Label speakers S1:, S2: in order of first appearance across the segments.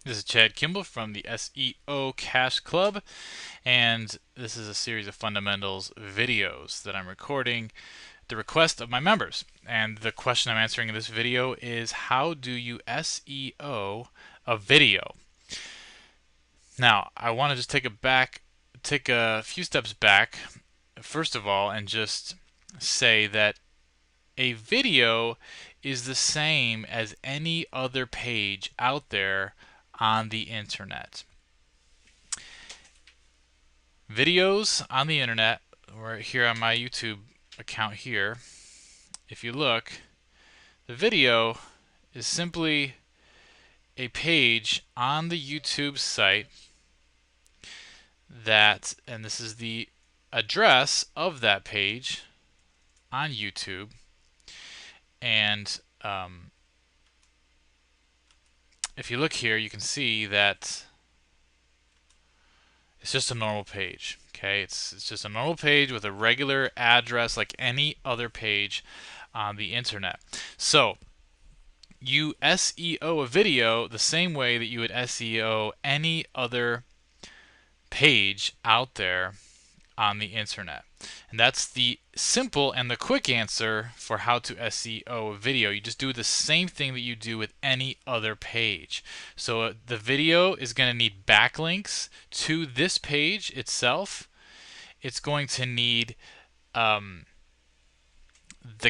S1: This is Chad Kimball from the SEO Cash Club, and this is a series of fundamentals videos that I'm recording at the request of my members. And the question I'm answering in this video is, how do you SEO a video? Now, I want to just take a few steps back, first of all, and just say that a video is the same as any other page out there on the internet. Videos on the internet, or here on my YouTube account here, if you look, the video is simply a page on the YouTube site and this is the address of that page on YouTube, and if you look here, you can see that it's just a normal page. Okay, it's just a normal page with a regular address like any other page on the internet. So you SEO a video the same way that you would SEO any other page out there on the internet. And that's the simple and the quick answer for how to SEO a video. You just do the same thing that you do with any other page. So the video is going to need backlinks to this page itself. It's going to need the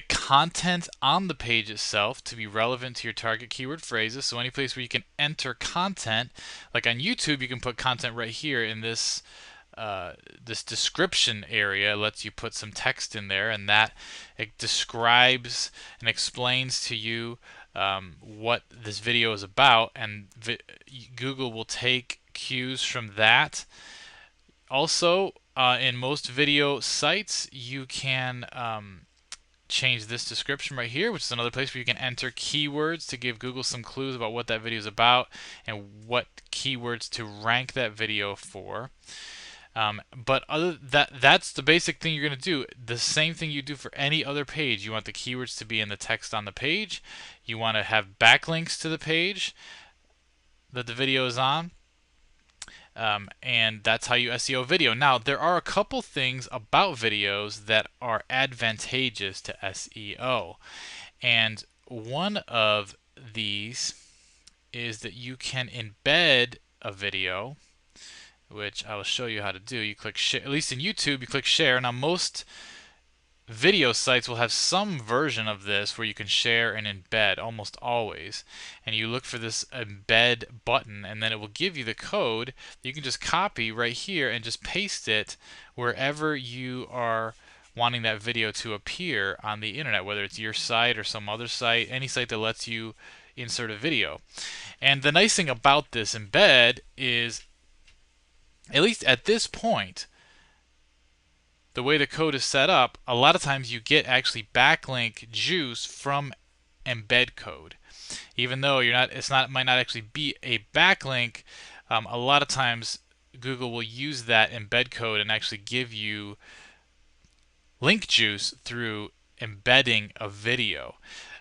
S1: content on the page itself to be relevant to your target keyword phrases. So any place where you can enter content, like on YouTube, you can put content right here in this this description area. It lets you put some text in there, and that it describes and explains to you what this video is about, and Google will take cues from that. Also, in most video sites, you can change this description right here, which is another place where you can enter keywords to give Google some clues about what that video is about and what keywords to rank that video for. But that's the basic thing you're going to do. The same thing you do for any other page. You want the keywords to be in the text on the page. You want to have backlinks to the page that the video is on. And that's how you SEO video. Now, there are a couple things about videos that are advantageous to SEO. And one of these is that you can embed a video, which I will show you how to do. You click share, at least in YouTube, you click share. Now, most video sites will have some version of this where you can share and embed, almost always. And you look for this embed button, and then it will give you the code that you can just copy right here and just paste it wherever you are wanting that video to appear on the internet, whether it's your site or some other site, any site that lets you insert a video. And the nice thing about this embed is, at least at this point, the way the code is set up, a lot of times you get actually backlink juice from embed code. Even though might not actually be a backlink, a lot of times Google will use that embed code and actually give you link juice through embedding a video.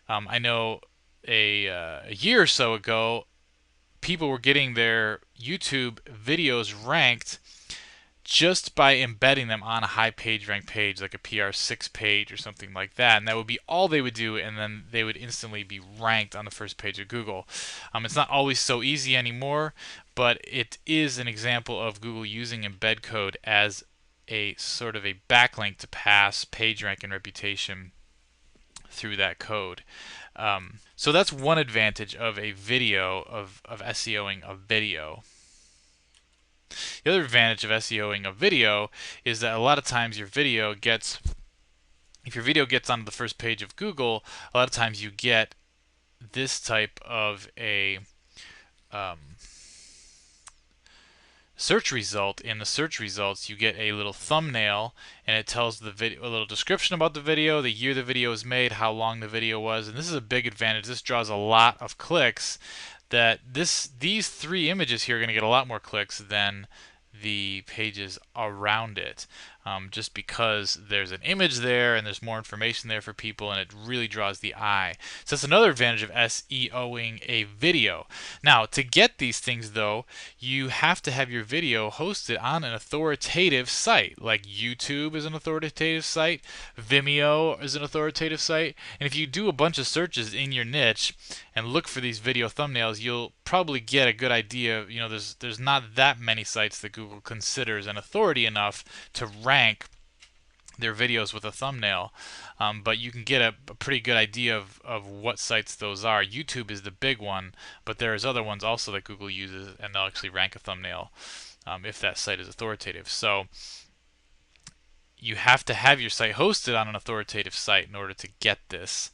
S1: I know a year or so ago, people were getting their YouTube videos ranked just by embedding them on a high page rank page, like a PR6 page or something like that. And that would be all they would do, and then they would instantly be ranked on the first page of Google. It's not always so easy anymore, but it is an example of Google using embed code as a sort of a backlink to pass page rank and reputation through that code. So that's one advantage of a video, of SEOing a video. The other advantage of SEOing a video is that a lot of times if your video gets onto the first page of Google, a lot of times you get this type of a search result. In the search results, you get a little thumbnail, and it tells the video a little description about the video, the year the video was made, how long the video was, and this is a big advantage. This draws a lot of clicks. These three images here are going to get a lot more clicks than the pages around it. just because there's an image there and there's more information there for people, and it really draws the eye. So that's another advantage of SEOing a video. Now, to get these things though, you have to have your video hosted on an authoritative site. Like YouTube is an authoritative site, Vimeo is an authoritative site, and if you do a bunch of searches in your niche and look for these video thumbnails, you'll probably get a good idea. There's not that many sites that Google considers an authority enough to rank their videos with a thumbnail, but you can get a pretty good idea of what sites those are. YouTube is the big one, but there's other ones also that Google uses, and they'll actually rank a thumbnail if that site is authoritative. So you have to have your site hosted on an authoritative site in order to get this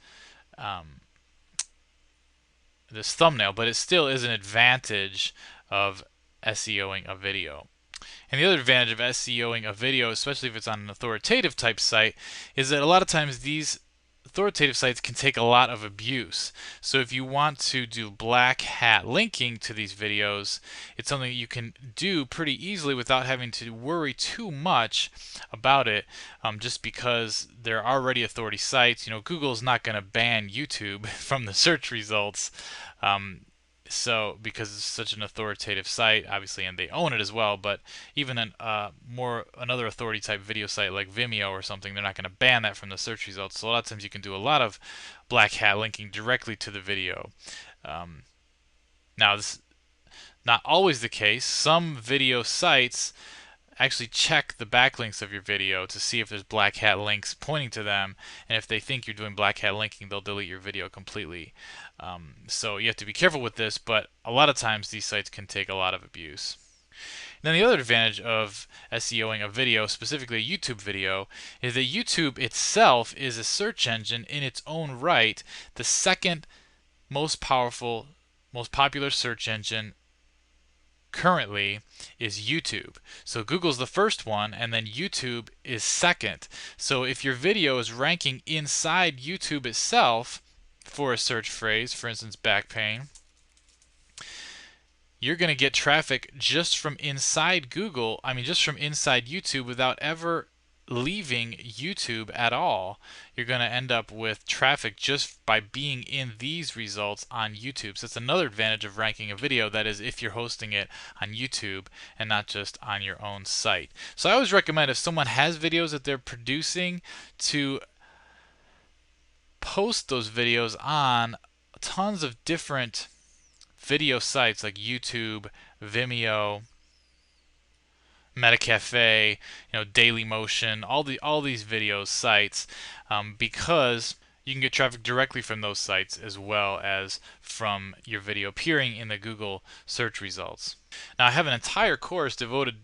S1: this thumbnail, but it still is an advantage of SEOing a video. And the other advantage of SEOing a video, especially if it's on an authoritative type site, is that a lot of times these authoritative sites can take a lot of abuse. So if you want to do black hat linking to these videos, it's something you can do pretty easily without having to worry too much about it, just because they're already authority sites. Google's not going to ban YouTube from the search results. Because it's such an authoritative site, obviously, and they own it as well, but even another authority type video site like Vimeo or something, they're not going to ban that from the search results. So a lot of times you can do a lot of black hat linking directly to the video. Now, this is not always the case. Some video sites actually check the backlinks of your video to see if there's black hat links pointing to them, and if they think you're doing black hat linking, they'll delete your video completely. So you have to be careful with this, but a lot of times these sites can take a lot of abuse. And then the other advantage of SEOing a video, specifically a YouTube video, is that YouTube itself is a search engine in its own right, the second most powerful, most popular search engine currently is YouTube. So Google's the first one, and then YouTube is second. So if your video is ranking inside YouTube itself for a search phrase, for instance back pain, you're going to get traffic just from inside just from inside YouTube without ever leaving YouTube at all. You're going to end up with traffic just by being in these results on YouTube. So that's another advantage of ranking a video, that is if you're hosting it on YouTube and not just on your own site. So I always recommend, if someone has videos that they're producing, to post those videos on tons of different video sites like YouTube, Vimeo, MetaCafe, Dailymotion, all these video sites, because you can get traffic directly from those sites as well as from your video appearing in the Google search results. Now, I have an entire course devoted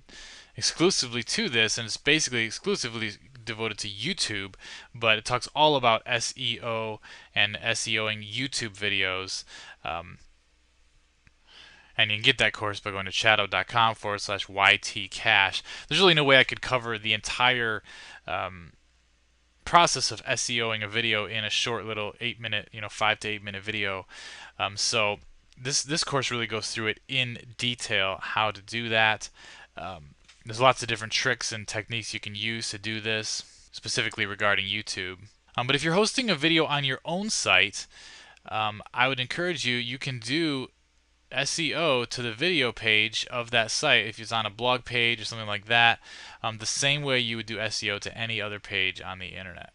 S1: exclusively to this, and it's basically exclusively devoted to YouTube, but it talks all about SEO and SEOing YouTube videos. And you can get that course by going to shadow.com/ytcash. There's really no way I could cover the entire process of SEOing a video in a short little 8-minute, 5 to 8 minute video. So this course really goes through it in detail, how to do that. There's lots of different tricks and techniques you can use to do this, specifically regarding YouTube. But if you're hosting a video on your own site, I would encourage you can do SEO to the video page of that site if it's on a blog page or something like that, the same way you would do SEO to any other page on the internet.